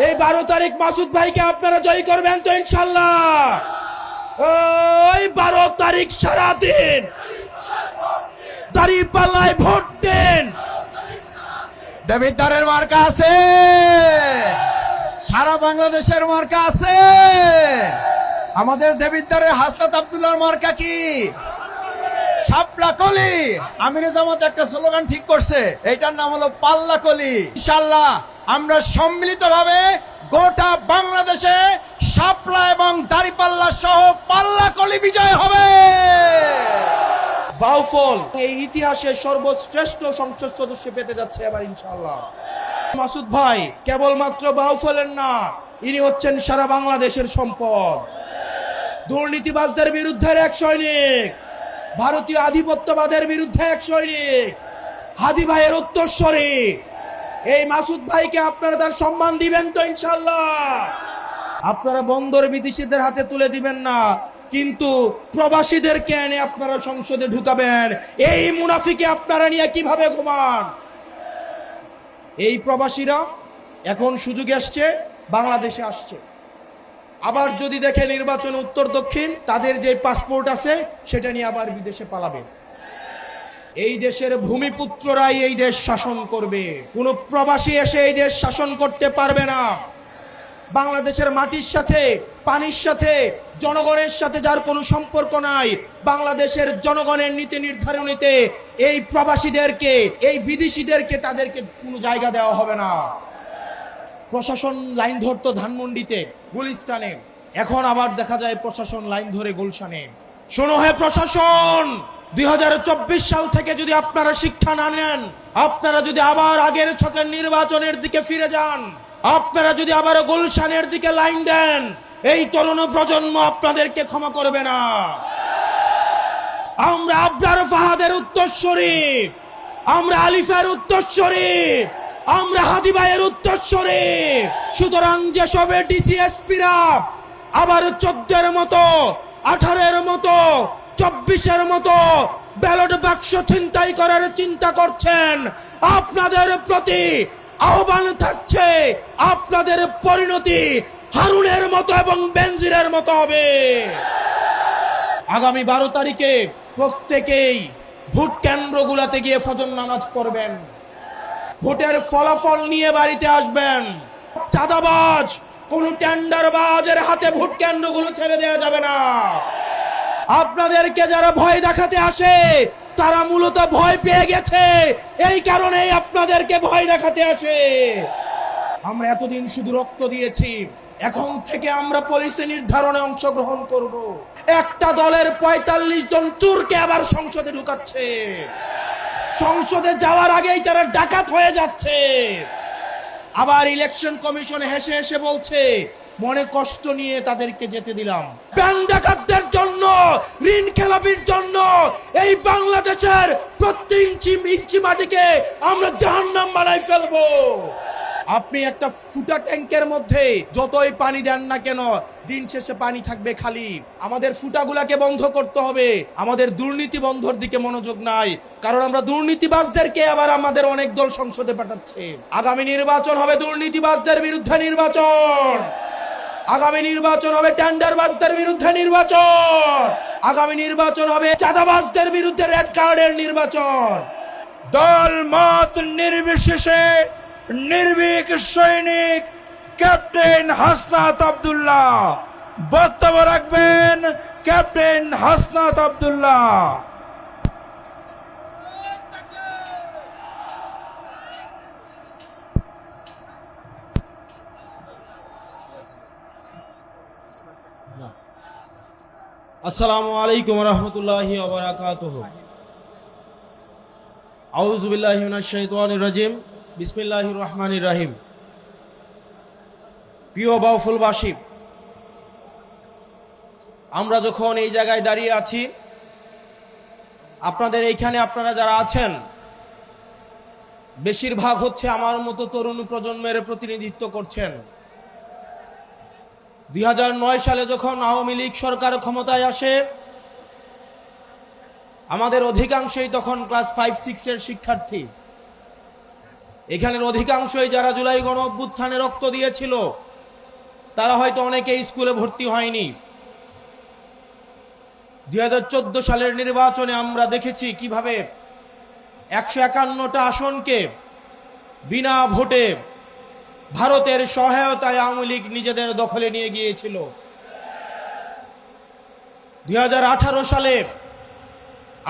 এই 12 তারিখ মাসুদ ভাইকে আপনারা জয় করবেন তো ইনশাআল্লাহ। ওই 12 তারিখ সারাদিন দাঁড়িপাল্লায় ভোট দেন। দেবিদ্বারের মার্কা আছে, সারা বাংলাদেশের মার্কা আছে। আমাদের দেবিদ্বারের হাসনাত আব্দুল্লাহর মার্কা কি? শাপলা কলি। আমিরে জামাত একটা স্লোগান ঠিক করছে, এইটার নাম হলো পাল্লা কলি। ইনশাআল্লাহ আমরা সম্মিলিতভাবে গোটা বাংলাদেশে শাপলা এবং দাঁড়িপাল্লা সহ পাল্লা কলি বিজয় হবে। বাউফল এই ইতিহাসের সর্বশ্রেষ্ঠ সংসদ সদস্য পেতে যাচ্ছে এবার ইনশাআল্লাহ। মাসুদ ভাই কেবলমাত্র বাউফলের না, ইনি হচ্ছেন সারা বাংলাদেশের সম্পদ। দুর্নীতিবাজদের বিরুদ্ধে এক সৈনিক, ভারতীয় আধিপত্যবাদের বিরুদ্ধে এক সৈনিক, হাদি ভাইয়ের উত্তরস্বরী। এই মাসুদ ভাইকে আপনারা তার সম্মান দিবেন তো ইনশাআল্লাহ। আপনারা বন্দর বিদেশিদের হাতে তুলে দিবেন না, কিন্তু প্রবাসীদেরকে এনে আপনারা সংসদে ঢুকাবেন। এই মুনাফিকে আপনারা নিয়ে কিভাবে ঘুমান? এই প্রবাসীরা এখন সুযোগ আসছে, বাংলাদেশে আসছে। আবার যদি দেখে নির্বাচন উত্তর দক্ষিণ, তাদের যে পাসপোর্ট আছে সেটা নিয়ে আবার বিদেশে পালাবে। এই দেশের ভূমিপুত্ররাই এই দেশ শাসন করবে, কোনো প্রবাসী এসে এই দেশ শাসন করতে পারবে না। বাংলাদেশের মাটির সাথে, পানির সাথে, জনগণের সাথে যার কোনো সম্পর্ক নাই, বাংলাদেশের জনগণের নীতি নির্ধারণীতে এই প্রবাসীদেরকে, এই বিদেশিদেরকে তাদেরকে কোনো জায়গা দেওয়া হবে না। প্রশাসন লাইন ধরতো ধানমন্ডিতে, গুলিস্তানে, এখন আবার দেখা যায় প্রশাসন লাইন ধরে গুলশানে। শোনো হে প্রশাসন, 2024 সাল থেকে যদি আপনারা শিক্ষা না নেন, আপনারা যদি আবার আগের ছকের নির্বাচনের দিকে ফিরে যান, আপনারা যদি আবার গুলশানের দিকে লাইন দেন, এই তরুণ প্রজন্ম আপনাদেরকে ক্ষমা করবে না। আমরা আবরার ফাহাদের উত্তরসূরি, আমরা আলিফের উত্তরসূরি, আমরা হাদি ভাইয়ের উত্তরসূরি। সুতরাং যেসব ডিসিএসপিরা আবার 14-এর মতো, 18-এর মতো, 24-এর মতো ব্যালট বাক্স ছিনতাই করার চিন্তা করছেন, আপনাদের প্রতি আহ্বান থাকছে, আপনাদের পরিণতি হারুনের মতো এবং বেনজিরের মতো হবে। আগামী 12 তারিখে প্রত্যেকেই ভোট কেন্দ্রগুলোতে গিয়ে ফজর নামাজ পড়বেন, ভোটের ফলাফল নিয়ে বাড়িতে আসবেন। চাঁদাবাজ, কোন টেন্ডারবাজের হাতে ভোট কেন্দ্রগুলো ছেড়ে দেওয়া যাবে না। আপনাদেরকে যারা ভয় দেখাতে আসে, তারা মূলত ভয় পেয়ে গেছে, এই কারণেই আপনাদেরকে ভয় দেখাতে আসে। আমরা এতদিন শুধু রক্ত দিয়েছি, এখন থেকে আমরা পলিসি নির্ধারণে অংশগ্রহণ করব। একটা দলের 45 জন চোরকে আবার সংসদে ঢুকাচ্ছে, সংসদে যাওয়ার আগেই তারা ডাকাত হয়ে যাচ্ছে। আবার ইলেকশন কমিশন হেসে হেসে বলছে, মনে কষ্ট নিয়ে তাদেরকে যেতে দিলাম। ব্যাংক ডাকাতদের জন্য, ঋণ খেলাপির জন্য এই বাংলাদেশের প্রত্যেক ইঞ্চি মাটিকে আমরা জাহান্নাম বানাই ফেলবো। আপনি একটা ফুটা ট্যাঙ্কের মধ্যে যতই পানি দেন না কেন, দিন শেষে পানি থাকবে খালি। আমাদের ফুটাগুলাকে বন্ধ করতে হবে, আমাদের দুর্নীতি বন্ধর দিকে মনোযোগ নাই, কারণ আমরা দুর্নীতিবাজদেরকে আবার আমাদের অনেক দল সংসদে পাঠাচ্ছে। আগামী নির্বাচন হবে দুর্নীতিবাজদের বিরুদ্ধে নির্বাচন, আগামী নির্বাচন হবে টেন্ডারবাজদের বিরুদ্ধে নির্বাচন, আগামী নির্বাচন হবে চাঁদাবাজদের বিরুদ্ধে রেড কার্ডের নির্বাচন। দল মত নির্বিশেষে নির্ভীক সৈনিক ক্যাপ্টেন হাসনাত আব্দুল্লাহ বক্তব্য রাখবেন। ক্যাপ্টেন হাসনাত আব্দুল্লাহ। আসসালামু আলাইকুম ওয়া রাহমাতুল্লাহি ওয়া বারাকাতুহু। আউযু বিল্লাহি মিনাশ শাইতানির রাজিম। বিসমিল্লাহির রহমানির রহিম। প্রিয় বাউফলবাসী, আমরা যখন এই জায়গায় দাঁড়িয়ে আছি, আপনাদের এইখানে আপনারা যারা আছেন বেশিরভাগ হচ্ছে আমার মতো তরুণ প্রজন্মের প্রতিনিধিত্ব করছেন। 2009 সালে যখন আওয়ামী লীগ সরকার ক্ষমতায় আসে, আমাদের অধিকাংশই তখন ক্লাস 5-6 এর শিক্ষার্থী। এখানের অধিকাংশই যারা জুলাই গণ অভ্যুত্থানে রক্ত দিয়েছিল তারা হয়তো অনেকেই স্কুলে ভর্তি হয়নি। 2014 সালের নির্বাচনে আমরা দেখেছি কিভাবে 151টা আসনকে বিনা ভোটে ভারতের সহায়তায় আওয়ামী লীগ নিজেদের দখলে নিয়ে গিয়েছিল। 2018 সালে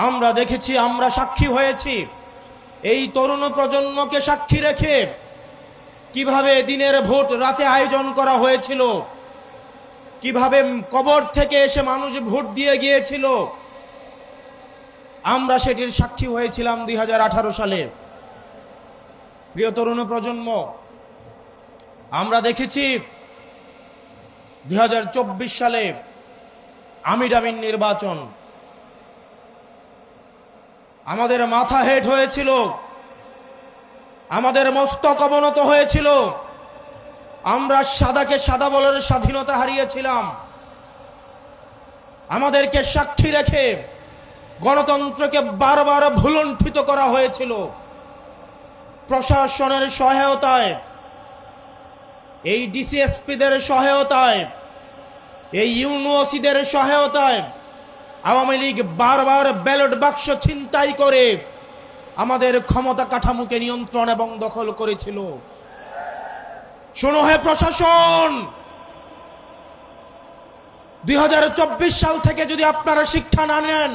আমরা দেখেছি, আমরা সাক্ষী হয়েছি, এই তরুণ প্রজন্মকে সাক্ষী রেখে কিভাবে দিনের ভোট রাতে আয়োজন করা হয়েছিল, কিভাবে কবর থেকে এসে মানুষ ভোট দিয়ে গিয়েছিল। আমরা সেটির সাক্ষী হয়েছিলাম 2018 সালে। প্রিয় তরুণ প্রজন্ম, আমরা দেখেছি 2024 সালে আমিন নির্বাচন, আমাদের মাথা হেট হয়েছিল, আমাদের মস্তক অবনত হয়েছিল, আমরা সাদাকে সাদা বলার স্বাধীনতা হারিয়েছিলাম। আমাদেরকে সাক্ষী রেখে গণতন্ত্রকে বারবার ভুলণ্ঠিত করা হয়েছিল। প্রশাসনের সহায়তায়, এই ডিসিএসপিদের সহায়তায়, এই ইউনিওসিদের সহায়তায় আওয়ামী লীগ বারবার ব্যালট বাক্স ছিনতাই করে আমাদের ক্ষমতা কাঠামোকে নিয়ন্ত্রণ এবং দখল করেছিল। শোনো হে প্রশাসন, 2024 সাল থেকে যদি আপনারা শিক্ষা না নেন,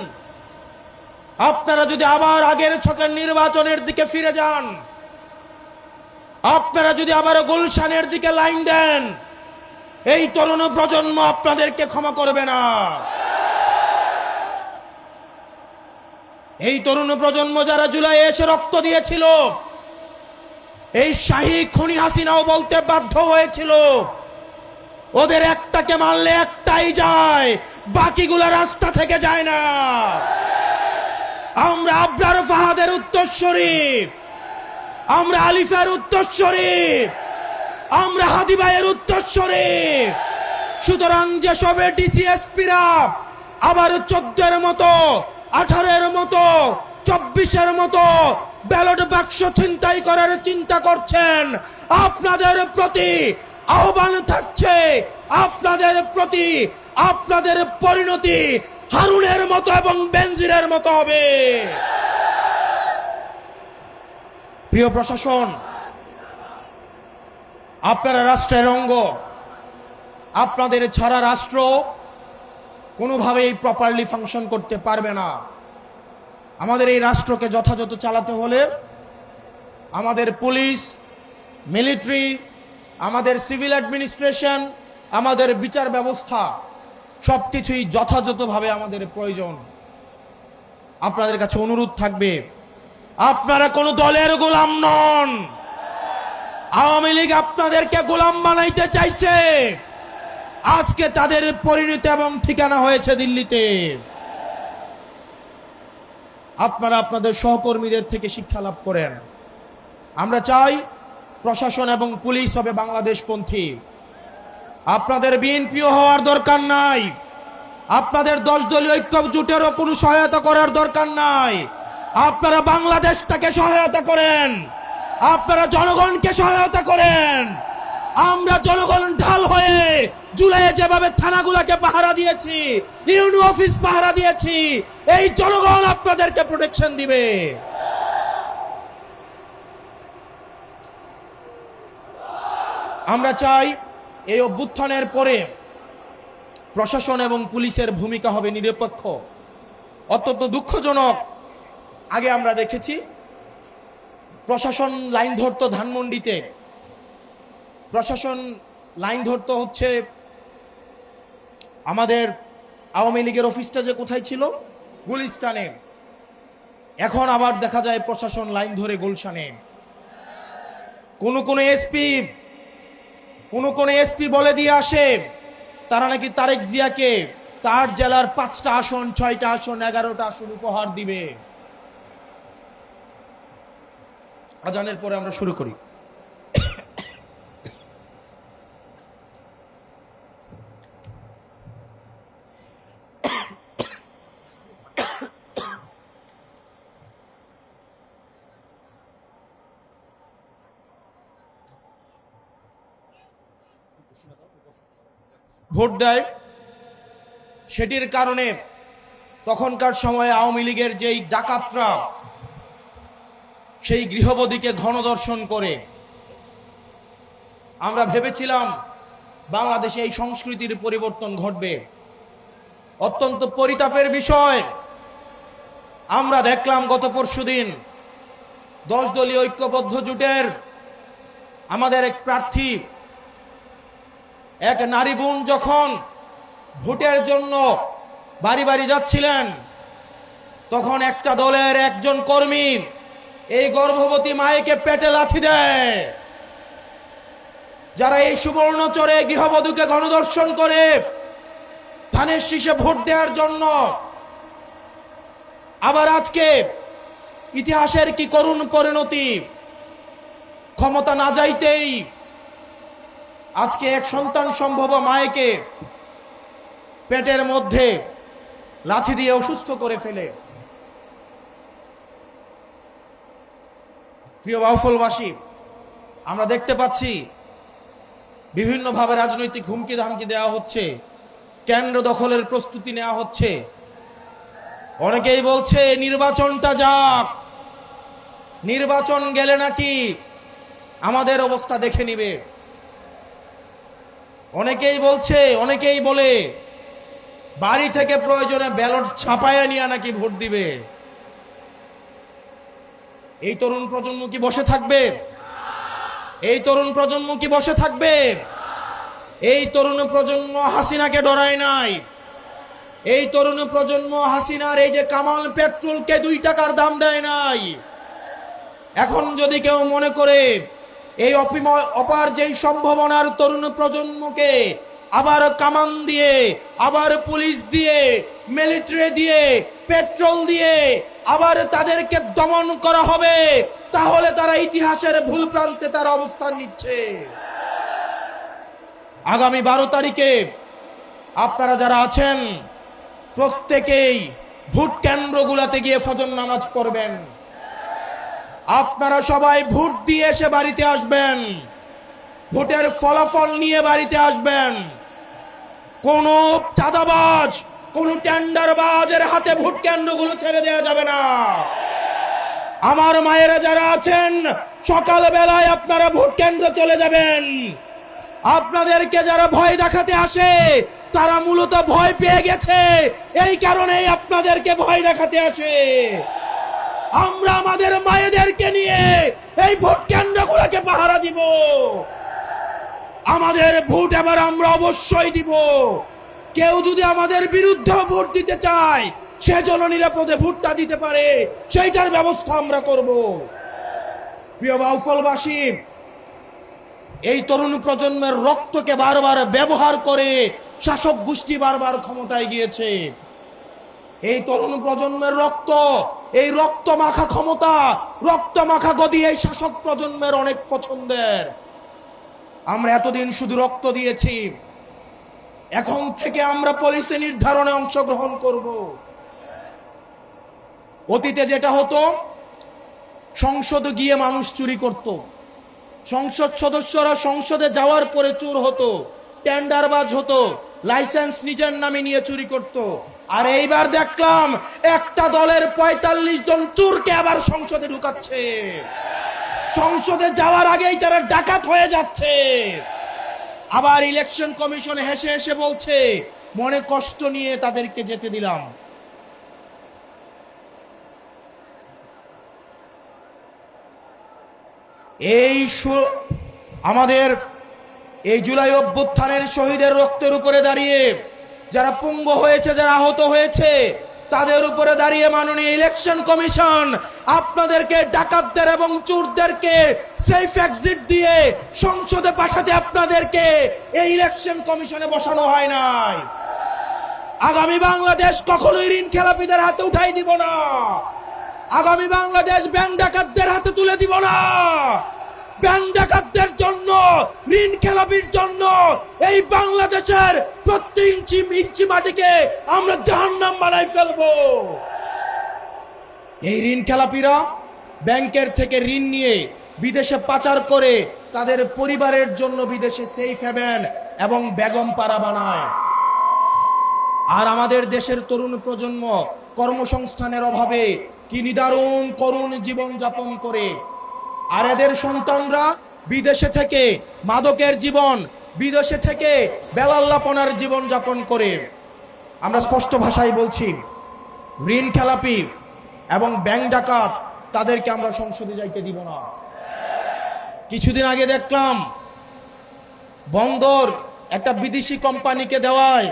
আপনারা যদি আবার আগের ছকের নির্বাচনের দিকে ফিরে যান, আপনারা যদি আবার গুলশানের দিকে লাইন দেন, এই তরুণ প্রজন্ম আপনাদেরকে ক্ষমা করবে না। এই তরুণ প্রজন্ম যারা জুলাই এসে রক্ত দিয়েছিল, এই শাহী খুনি হাসিনাও বলতে বাধ্য হয়েছিল ওদের একটাকে মারলে একটাই যায়, বাকিগুলো রাস্তা থেকে যায় না। আমরা আবরার ফাহাদের উত্তরসূরি, আমরা আলিফের উত্তরসূরি, আমরা হাদি ভাইয়ের উত্তরসূরি। সুতরাং যেসব ডিসিএসপিরা আবার 14-এর মতো, 18-এর মতো, 24-এর মতো ব্যালট বাক্স ছিনতাই করার চিন্তা করছেন, আপনাদের প্রতি আহ্বান থাকছে, আপনাদের প্রতি আপনাদের পরিণতি হারুনের মতো এবং বেনজিরের মতো হবে। প্রিয় প্রশাসন, আপনারা রাষ্ট্রের অঙ্গ, আপনাদের ছাড়া রাষ্ট্র কোনোভাবেই প্রপারলি ফাংশন করতে পারবে না। আমাদের এই রাষ্ট্রকে যথাযথ চালাতে হলে আমাদের পুলিশ, মিলিটারি, আমাদের সিভিল অ্যাডমিনিস্ট্রেশন, আমাদের বিচার ব্যবস্থা সবকিছুই যথাযথভাবে আমাদের প্রয়োজন। আপনাদের কাছে অনুরোধ থাকবে, আপনারা কোনো দলের গোলাম নন। আওয়ামী লীগ আপনাদেরকে গোলাম বানাইতে চাইছে, আজকে তাদের পরিণতি এবং ঠিকানা হয়েছে দিল্লিতে। আপনারা আপনাদের সহকর্মীদের থেকে শিক্ষা লাভ করেন। আমরা চাই প্রশাসন এবং পুলিশ হবে বাংলাদেশপন্থী। আপনাদের বিএনপিও হওয়ার দরকার নাই, আপনাদের 10 দলীয় ঐক্য জোটেরও কোনো সহায়তা করার দরকার নাই। আপনারা বাংলাদেশটাকে সহায়তা করেন, আপনারা জনগণকে সহায়তা করেন। আমরা জনগণ ঢাল হয়ে জুলাইয়ে যেভাবে থানাগুলোকে পাহারা দিয়েছি, ইউনিয়ন অফিস পাহারা দিয়েছি, এই জনগণ আপনাদেরকে প্রোটেকশন দিবে। আমরা চাই এই অভ্যুত্থানের পরে প্রশাসন এবং পুলিশের ভূমিকা হবে নিরপেক্ষ। অত্যন্ত দুঃখজনক, আগে আমরা দেখেছি প্রশাসন লাইন ধরতো ধানমন্ডিতে, প্রশাসন লাইন ধরতো হচ্ছে আমাদের আওয়ামী লীগের অফিসটা যে কোথায় ছিল, গুলিস্তানে। এখন আবার দেখা যায় প্রশাসন লাইন ধরে গুলশানে। কোন এসপি বলে দিয়ে আসে তারা নাকি তারেক জিয়াকে তার জেলার 5টা আসন, 6টা আসন, 11টা আসন উপহার দিবে। আজানের পরে আমরা শুরু করি। ভোট দেয়, সেটির কারণে তখনকার সময়ে আওয়ামী লীগের যেই ডাকাতরা সেই গৃহবধূকে ঘনদর্শন করে, আমরা ভেবেছিলাম বাংলাদেশে এই সংস্কৃতির পরিবর্তন ঘটবে। অত্যন্ত পরিতাপের বিষয়, আমরা দেখলাম গত পরশুদিন 10 দলীয় ঐক্যবদ্ধ জোটের আমাদের এক প্রার্থী, এক নারী বোন যখন ভোটের জন্য বাড়ি বাড়ি যাচ্ছিলেন, তখন একটা দলের একজন কর্মী এই গর্ভবতী মায়েকে পেটে লাথি দেয়। যারা এই সুবর্ণচরে গৃহবধূকে গণধর্ষণ করে ধানের শীষে ভোট দেওয়ার জন্য, আবার আজকে ইতিহাসের কি করুণ পরিণতি, ক্ষমতা না যাইতেই আজকে এক সন্তান সম্ভব মায়েকে পেটের মধ্যে লাথি দিয়ে অসুস্থ করে ফেলে। প্রিয় বাউফলবাসী, আমরা দেখতে পাচ্ছি বিভিন্নভাবে রাজনৈতিক হুমকি ধামকি দেওয়া হচ্ছে, কেন্দ্র দখলের প্রস্তুতি নেওয়া হচ্ছে। অনেকেই বলছে নির্বাচনটা যাক, নির্বাচন গেলে নাকি আমাদের অবস্থা দেখে নিবে। অনেকেই বলে বাড়ি থেকে প্রয়োজনে ব্যালট ছাপায়া নিয়ে নাকি ভোট দিবে। এই তরুণ প্রজন্ম কি বসে থাকবে? এই তরুণ প্রজন্ম কি বসে থাকবে? এই তরুণ প্রজন্ম হাসিনাকে ডরায় নাই। এই তরুণ প্রজন্ম হাসিনার এই যে কামাল পেট্রোলকে 2 টাকার দাম দেয় নাই। এখন যদি কেউ মনে করে এই অপার যেই সম্ভাবনার তরুণ প্রজন্মকে আবার কামান দিয়ে, আবার পুলিশ দিয়ে, মিলিটারি দিয়ে, পেট্রোল দিয়ে আবার তাদেরকে দমন করা হবে, তাহলে তারা ইতিহাসের ভুল প্রান্তে তার অবস্থান নিচ্ছে। আগামী 12 তারিখে আপনারা যারা আছেন প্রত্যেকেই ভোট কেন্দ্রগুলোতে গিয়ে ফজর নামাজ পড়বেন। আপনারা সবাই ভোট দিয়ে এসে বাড়িতে আসবেন, ভোটের ফলাফল নিয়ে বাড়িতে আসবেন। কোন চাঁদাবাজ, কোন টেন্ডারবাজের হাতে ভোট কেন্দ্রগুলো ছেড়ে দেওয়া যাবে না। আমার মায়েরা যারা আছেন, সকালবেলায় আপনারা ভোট কেন্দ্র চলে যাবেন। আপনাদেরকে যারা ভয় দেখাতে আসে, তারা মূলত ভয় পেয়ে গেছে, এই কারণেই আপনাদেরকে ভয় দেখাতে আসে। আমরা আমাদের মায়েদেরকে নিয়ে এই ভোট কেন্দ্রগুলোকে পাহারা দিব। আমাদের ভোট এবার আমরা অবশ্যই দিব। কেউ যদি আমাদের বিরুদ্ধে ভোট দিতে চায়, সে যেন নিরাপদে ভোটটা দিতে পারে, সেইটার ব্যবস্থা আমরা করব। প্রিয় বাউফলবাসী, এই তরুণ প্রজন্মের রক্তকে বারবার ব্যবহার করে শাসক গোষ্ঠী বারবার ক্ষমতায় গিয়েছে। এই তরুণ প্রজন্মের রক্ত, এই রক্ত মাখা ক্ষমতা, রক্ত মাখা গদি এই শাসক প্রজন্মের অনেক পছন্দের। আমরা এতদিন শুধু রক্ত দিয়েছি, এখন থেকে আমরা পলিসি নির্ধারণে অংশগ্রহণ করব। অতীতে যেটা হতো, সংসদে গিয়ে মানুষ চুরি করত, সংসদ সদস্যরা সংসদে যাওয়ার পরে চোর হতো, টেন্ডারবাজ হতো, লাইসেন্স নিজের নামে নিয়ে চুরি করত। আর এইবার দেখলাম একটা দলের 45 জন চোরকে আবার সংসদে ঢুকাচ্ছে। সংসদে যাওয়ার আগেই তারা ডাকাত হয়ে যাচ্ছে। আবার ইলেকশন কমিশন হেসে হেসে বলছে, মনে কষ্ট নিয়ে তাদেরকে যেতে দিলাম। আমাদের এই জুলাই অভ্যুত্থানের শহীদের রক্তের উপরে দাঁড়িয়ে যারা পঙ্গু হয়েছে, যারা আহত হয়েছে, তাদের উপরে দাঁড়িয়ে মাননীয় ইলেকশন কমিশন আপনাদেরকে, ডাকাতদের এবং চোরদেরকে সেফ এক্সিট দিয়ে সংসদে পাঠাতে আপনাদেরকে এই ইলেকশন কমিশনে বসানো হয় নাই। আগামী বাংলাদেশ কখনোই ঋণ খেলাপিদের হাতে উঠাই দিব না। আগামী বাংলাদেশ ব্যাংক ডাকাতদের হাতে তুলে দিব না। ব্যাংক ডাকাতদের জন্য, ঋণ খেলাপির জন্য এই বাংলাদেশের প্রত্যেক ইঞ্চি মাটিকে আমরা জাহান্নাম বানাই ফেলবো। এই ঋণ খেলাপিরা ব্যাংকের থেকে ঋণ নিয়ে বিদেশে পাচার করে তাদের পরিবারের জন্য বিদেশে সেফ হ্যাভেন এবং বেগম পাড়া বানায়। আর আমাদের দেশের তরুণ প্রজন্ম কর্মসংস্থানের অভাবে কি নিদারুণ করুণ জীবন যাপন করে। আর এদের সন্তানরা বিদেশে থেকে মাদকের জীবন, বিদেশে থেকে বেলাল্লাপনার জীবন যাপন করে। আমরা স্পষ্ট ভাষায় বলছি, ঋণ খেলাপি এবং ব্যাংক ডাকাত তাদেরকে আমরা সংসদে যাইতে দিব না। কিছুদিন আগে দেখলাম বন্দর একটা বিদেশি কোম্পানিকে দেওয়ায়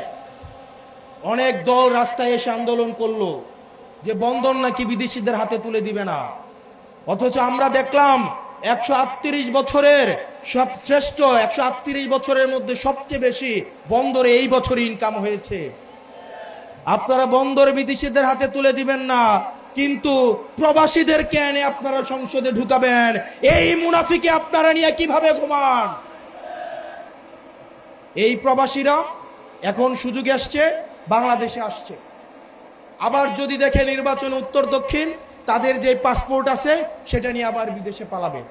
অনেক দল রাস্তায় এসে আন্দোলন করলো যে বন্দর নাকি বিদেশিদের হাতে তুলে দিবে না। অথচ আমরা দেখলাম 138 বছরের সব শ্রেষ্ঠ 138 বছরের মধ্যে সবচেয়ে বেশি বন্দরে এই বছর ইনকাম হয়েছে। আপনারা বন্দর বিদেশিদের হাতে তুলে দিবেন না, কিন্তু প্রবাসীদেরকে এনে আপনারা সংসদে ঢুকাবেন। এই মুনাফিকে আপনারা নিয়ে কিভাবে ঘুমান? এই প্রবাসীরা এখন সুযোগ আসছে, বাংলাদেশে আসছে। আবার যদি দেখে নির্বাচন উত্তর দক্ষিণ, তাদের যে পাসপোর্ট আছে সেটা নিয়ে আবার বিদেশে পালাবে।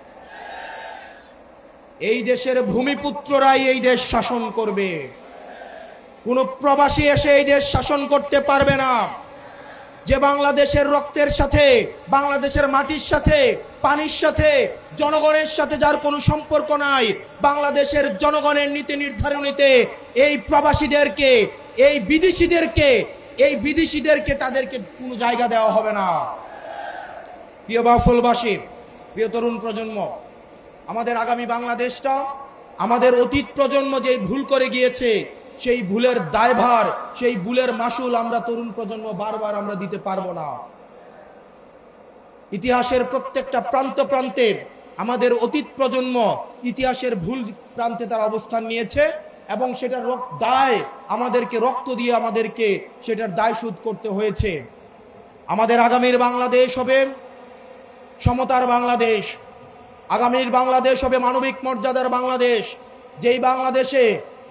এই দেশের ভূমিপুত্ররাই এই দেশ শাসন করবে, কোন প্রবাসী এসে এই দেশ শাসন করতে পারবে না। যে বাংলাদেশের রক্তের সাথে, বাংলাদেশের মাটির সাথে, পানির সাথে, জনগণের সাথে যার কোনো সম্পর্ক নাই, বাংলাদেশের জনগণের নীতি নির্ধারণীতে এই প্রবাসীদেরকে, এই বিদেশিদেরকে তাদেরকে কোনো জায়গা দেওয়া হবে না। প্রিয় বাউফলবাসী, প্রিয় তরুণ প্রজন্ম, আমাদের আগামী বাংলাদেশটা, আমাদের অতীত প্রজন্ম যে ভুল করে গিয়েছে, সেই ভুলের দায়ভার, সেই ভুলের মাসুল আমরা তরুণ প্রজন্ম বারবার আমরা দিতে পারবো না। ইতিহাসের প্রত্যেকটা প্রান্তে আমাদের অতীত প্রজন্ম ইতিহাসের ভুল প্রান্তে তার অবস্থান নিয়েছে এবং সেটার দায় আমাদেরকে রক্ত দিয়ে আমাদেরকে সেটার দায় শোধ করতে হয়েছে। আমাদের আগামীর বাংলাদেশ হবে সমতার বাংলাদেশ, আগামীর বাংলাদেশ হবে মানবিক মর্যাদার বাংলাদেশ, যেই বাংলাদেশে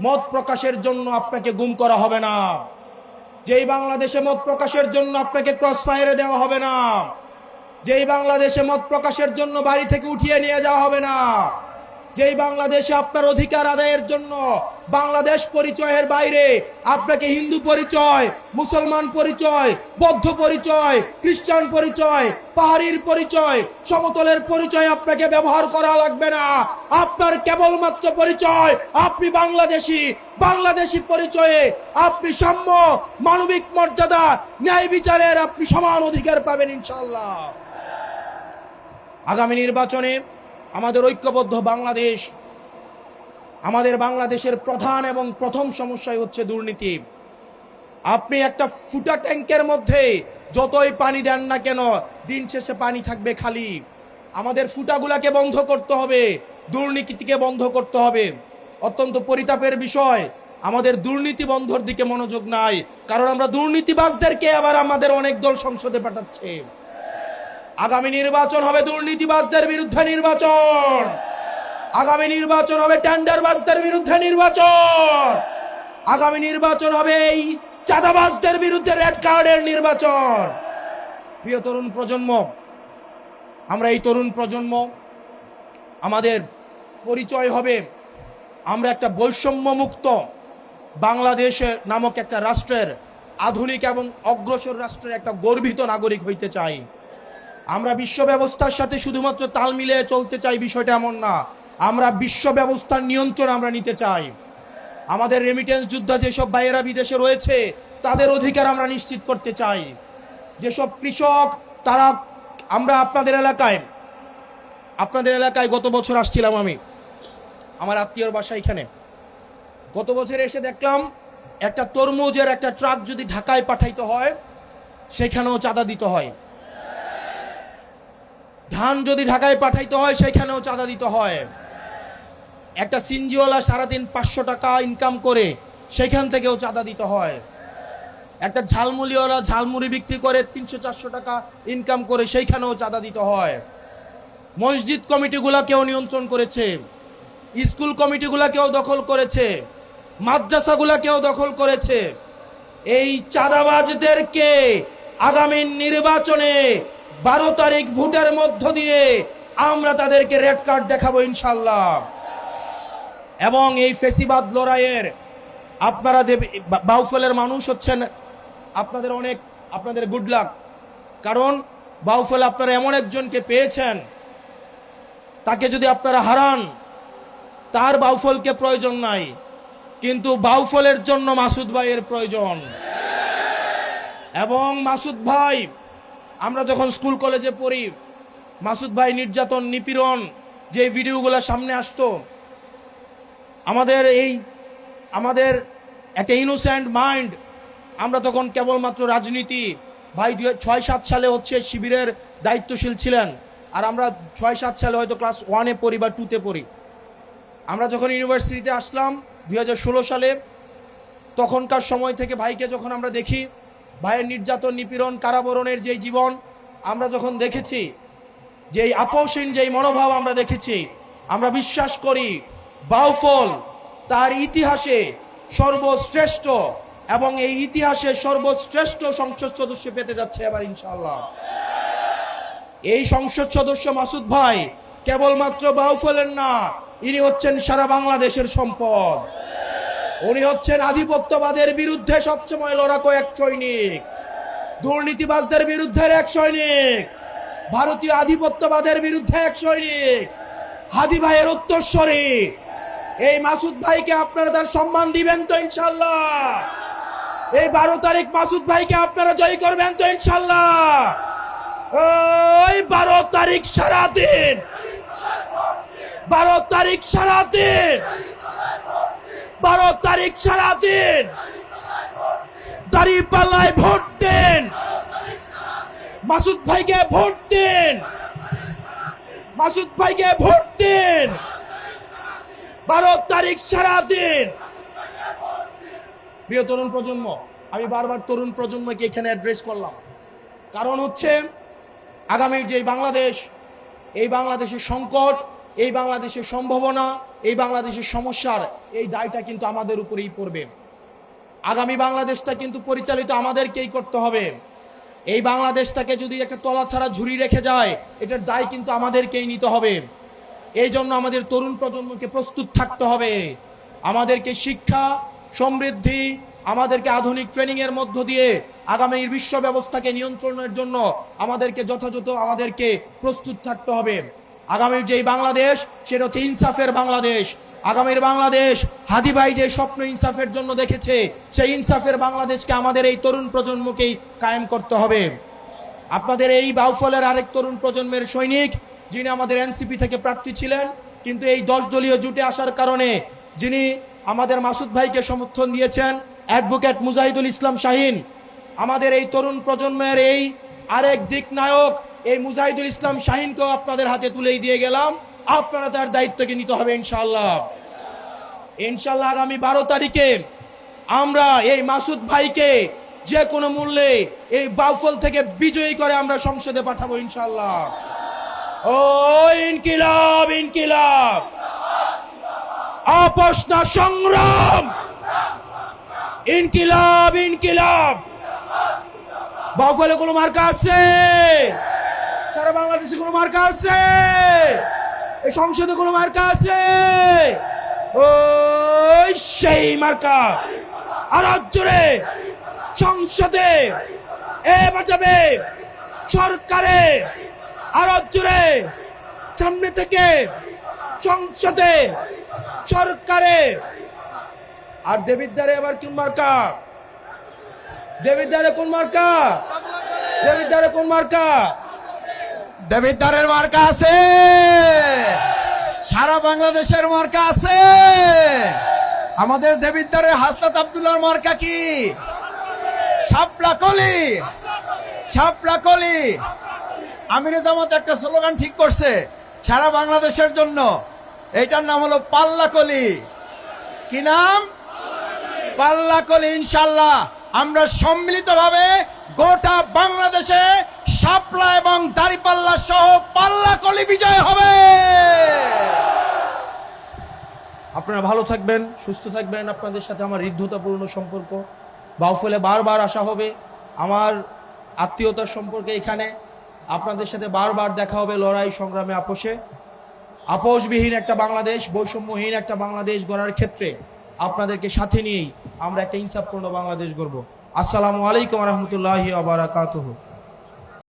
মত প্রকাশের জন্য আপনাকে গুম করা হবে না, যেই বাংলাদেশে মত প্রকাশের জন্য আপনাকে ক্রস ফায়ারে দেওয়া হবে না, যেই বাংলাদেশে মত প্রকাশের জন্য বাড়ি থেকে উঠিয়ে নিয়ে যাওয়া হবে না, যেই বাংলাদেশে আপনার অধিকার আদায়ের জন্য বাংলাদেশ পরিচয়ের বাইরে আপনাকে হিন্দু পরিচয়, মুসলমান পরিচয়, বৌদ্ধ পরিচয়, খ্রিস্টান পরিচয়, পাহাড়ির পরিচয়, সমতলের পরিচয় আপনাকে ব্যবহার করা লাগবে না। আপনার কেবলমাত্র পরিচয় আপনি বাংলাদেশি পরিচয়ে আপনি সাম্য, মানবিক মর্যাদা, ন্যায় বিচারের আপনি সমান অধিকার পাবেন ইনশাআল্লাহ। আগামী নির্বাচনে আমাদের ঐক্যবদ্ধ বাংলাদেশ, আমাদের বাংলাদেশের প্রধান এবং প্রথম সমস্যাই হচ্ছে দুর্নীতি। আপনি একটা ফুটা ট্যাঙ্কের মধ্যে যতই পানি দেন না কেন, দিন শেষে পানি থাকবে খালি। আমাদের ফুটাগুলাকে বন্ধ করতে হবে, দুর্নীতিকে বন্ধ করতে হবে। অত্যন্ত পরিতাপের বিষয়, আমাদের দুর্নীতি বন্ধর দিকে মনোযোগ নাই, কারণ আমরা দুর্নীতিবাজদেরকে আবার আমাদের অনেক দল সংসদে পাঠাচ্ছে। আগামী নির্বাচন হবে দুর্নীতিবাজদের বিরুদ্ধে নির্বাচন, আগামী নির্বাচন হবে টেন্ডারবাজদের বিরুদ্ধে নির্বাচন, আগামী নির্বাচন হবে এই চাঁদাবাজদের বিরুদ্ধে রেড কার্ডের নির্বাচন। প্রিয় তরুণ প্রজন্ম, আমরা এই তরুণ প্রজন্ম, আমাদের পরিচয় হবে আমরা একটা বৈষম্য মুক্ত বাংলাদেশ নামক একটা রাষ্ট্রের, আধুনিক এবং অগ্রসর রাষ্ট্রের একটা গর্বিত নাগরিক হইতে চাই। আমরা বিশ্ব ব্যবস্থার সাথে শুধুমাত্র তাল মিলিয়ে চলতে চাই, বিষয়টা এমন না। আমরা বিশ্ব ব্যবস্থার নিয়ন্ত্রণ আমরা নিতে চাই। আমাদের রেমিটেন্স যোদ্ধা যেসব ভাইয়েরা বিদেশে রয়েছে, তাদের অধিকার আমরা নিশ্চিত করতে চাই। যেসব কৃষক, তারা, আমরা আপনাদের এলাকায় গত বছর আসছিলাম, আমি আমার আত্মীয়র বাসা এখানে। গত বছর এসে দেখলাম একটা তরমুজের একটা ট্রাক যদি ঢাকায় পাঠাইতে হয়, সেখানেও চাঁদা দিতে হয়। ধান যদি ঢাকায় পাঠাইতে হয়, সেখানেও চাঁদা দিতে হয়। একটা সিনজিওয়ালা সারাদিন 500 টাকা ইনকাম করে, সেখান থেকেও চাঁদা দিতে হয়। একটা ঝালমুড়িওয়ালা ঝালমুড়ি বিক্রি করে 300-400 টাকা ইনকাম করে, সেইখানেও চাঁদা দিতে হয়। মসজিদ কমিটিগুলাকেও নিয়ন্ত্রণ করেছে, স্কুল কমিটিগুলাকেও দখল করেছে, মাদ্রাসাগুলাকেও দখল করেছে। এই চাঁদাবাজদেরকে আগামী নির্বাচনে 12 তারিখ ভোটের মধ্য দিয়ে আমরা তাদেরকে রেড কার্ড দেখাবো ইনশাল্লাহ। এবং এই ফেসিবাদ লড়াইয়ের আপনারা বাউফলের মানুষ হচ্ছেন, আপনাদের গুড লাক। কারণ বাউফল আপনারা এমন একজনকে পেয়েছেন, তাকে যদি আপনারা হারান, তার বাউফলকে প্রয়োজন নাই, কিন্তু বাউফলের জন্য মাসুদ ভাইয়ের প্রয়োজন। এবং মাসুদ ভাই, আমরা যখন স্কুল কলেজে পড়ি, মাসুদ ভাই নির্যাতন নিপীড়ন যে ভিডিওগুলো সামনে আসতো, আমাদের একটা ইনোসেন্ট মাইন্ড, আমরা তখন কেবলমাত্র রাজনীতি, ভাই 6-7 সালে হচ্ছে শিবিরের দায়িত্বশীল ছিলেন, আর আমরা 6-7 সালে হয়তো ক্লাস 1-এ পড়ি বা 2-তে পড়ি। আমরা যখন ইউনিভার্সিটিতে আসলাম 2016 সালে, তখনকার সময় থেকে ভাইকে যখন আমরা দেখি, ভাইয়ের নির্যাতন নিপীড়ন কারাবরণের যেই জীবন আমরা যখন দেখেছি, যেই আপোষহীন যেই মনোভাব আমরা দেখেছি, আমরা বিশ্বাস করি বাউফল তার ইতিহাসে সর্বশ্রেষ্ঠ, এবং এই ইতিহাসে সর্বশ্রেষ্ঠ সংসদ সদস্য পেতে যাচ্ছে এবার ইনশাআল্লাহ। এই সংসদ সদস্য মাসুদ ভাই কেবলমাত্র বাউফলের না, ইনি হচ্ছেন সারা বাংলাদেশের সম্পদ। উনি হচ্ছেন আধিপত্যবাদের বিরুদ্ধে সবসময় লড়াকু এক সৈনিক, দুর্নীতিবাজদের বিরুদ্ধে এক সৈনিক, ভারতীয় আধিপত্যবাদের বিরুদ্ধে এক সৈনিক, হাদি ভাইয়ের উত্তরস্বরী। এই মাসুদ ভাইকে আপনারা তার সম্মান দিবেন তো ইনশাআল্লাহ? এই 12 তারিখ মাসুদ ভাইকে আপনারা জয় করবেন তো ইনশাআল্লাহ? ওই 12 তারিখ সারাদিন, 12 তারিখ সারাদিন, 12 তারিখ সারাদিন দাঁড়িপাল্লায় ভোট দেন, মাসুদ ভাইকে ভোট দেন, মাসুদ ভাইকে ভোট দেন, 12 তারিখ সারাদিন। প্রিয় তরুণ প্রজন্ম, আমি বারবার তরুণ প্রজন্মকে এখানে অ্যাড্রেস করলাম, কারণ হচ্ছে আগামীর যে বাংলাদেশ, এই বাংলাদেশের সংকট, এই বাংলাদেশের সম্ভাবনা, এই বাংলাদেশের সমস্যার এই দায়টা কিন্তু আমাদের উপরেই পড়বে। আগামী বাংলাদেশটা কিন্তু পরিচালিত আমাদেরকেই করতে হবে। এই বাংলাদেশটাকে যদি একটা তলা ছাড়া ঝুড়ি রেখে যায়, এটার দায় কিন্তু আমাদেরকেই নিতে হবে। এই জন্য আমাদের তরুণ প্রজন্মকে প্রস্তুত থাকতে হবে। আমাদেরকে শিক্ষা, সমৃদ্ধি, আমাদেরকে আধুনিক ট্রেনিংয়ের মধ্য দিয়ে আগামীর বিশ্ব ব্যবস্থাকে নিয়ন্ত্রণের জন্য আমাদেরকে যথাযথ প্রস্তুত থাকতে হবে। আগামীর যেই বাংলাদেশ, সেটা হচ্ছে ইনসাফের বাংলাদেশ। আগামীর বাংলাদেশ হাদি ভাই যে স্বপ্ন ইনসাফের জন্য দেখেছে, সেই ইনসাফের বাংলাদেশকে আমাদের এই তরুণ প্রজন্মকেই কায়েম করতে হবে। আপনাদের এই বাউফলের আরেক তরুণ প্রজন্মের সৈনিক, যিনি আমাদের এনসিপি থেকে প্রার্থী ছিলেন, কিন্তু এই 10 দলীয় জোটে আসার কারণে যিনি আমাদের মাসুদ ভাইকে সমর্থন দিয়েছেন, অ্যাডভোকেট মুজাহিদুল ইসলাম শাহিন, আমাদের এই তরুণ প্রজন্মের এই আরেক দিক নায়ক, এই মুজাহিদুল ইসলাম শাহিনকেও আপনাদের হাতে তুলেই দিয়ে গেলাম। আপনারা তার দায়িত্বকে নিতে হবে ইনশাআল্লাহ। ইনশাআল্লাহ আগামী 12 তারিখে আমরা এই মাসুদ ভাইকে যে কোনো মূল্যে এই বাউফল থেকে বিজয়ী করে আমরা সংসদে পাঠাবো ইনশাআল্লাহ। ও ইনকিলাব, ইনকিলাব, আপোষ না সংগ্রাম, ইনকিলাব, ইনকিলাব। বাউফলে কোনো মার্কা আছে? সারা বাংলাদেশে কোনো মার্কা আছে? এই সংসদে কোনো মার্কা আছে? ওই সেই মার্কা। আর জোরে সংসদে এ বাজাবে সরকারে, আর জোরে সামনে থেকে সংসদে সরকারে। আর দেবিদ্বারে এবার কোন মার্কা? দেবিদ্বারে কোন মার্কা? দেবিদ্বারে কোন মার্কা? দেবিদ্বারের মার্কা আছে, সারা বাংলাদেশের মার্কা আছে। আমাদের দেবিদ্বারের হাসনাত আব্দুল্লাহর মার্কা কি? শাপলা কলি, শাপলা কলি। আমিরে জামাত একটা স্লোগান ঠিক করছে সারা বাংলাদেশের জন্য, এটার নাম হলো পাল্লা কলি। কি নাম? পাল্লা কলি। ইনশাল্লাহ আমরা সম্মিলিতভাবে গোটা বাংলাদেশে শাপলা এবং দাঁড়িপাল্লা সহ পাল্লা কলি বিজয় হবে। আপনারা ভালো থাকবেন, সুস্থ থাকবেন। আপনাদের সাথে আমার হৃদ্যতাপূর্ণ সম্পর্ক। বাউফলে বারবার আসা হবে, আমার আত্মীয়তার সম্পর্কে এখানে আপনাদের সাথে বারবার দেখা হবে লড়াই সংগ্রামে আপোষে। আপোষবিহীন একটা বাংলাদেশ, বৈষম্যহীন একটা বাংলাদেশ গড়ার ক্ষেত্রে আপনাদেরকে সাথে নিয়েই আমরা একটা ইনসাফপূর্ণ বাংলাদেশ গড়ব। আসসালামু আলাইকুম রহমতুল্লাহি ওয়া বারাকাতুহু।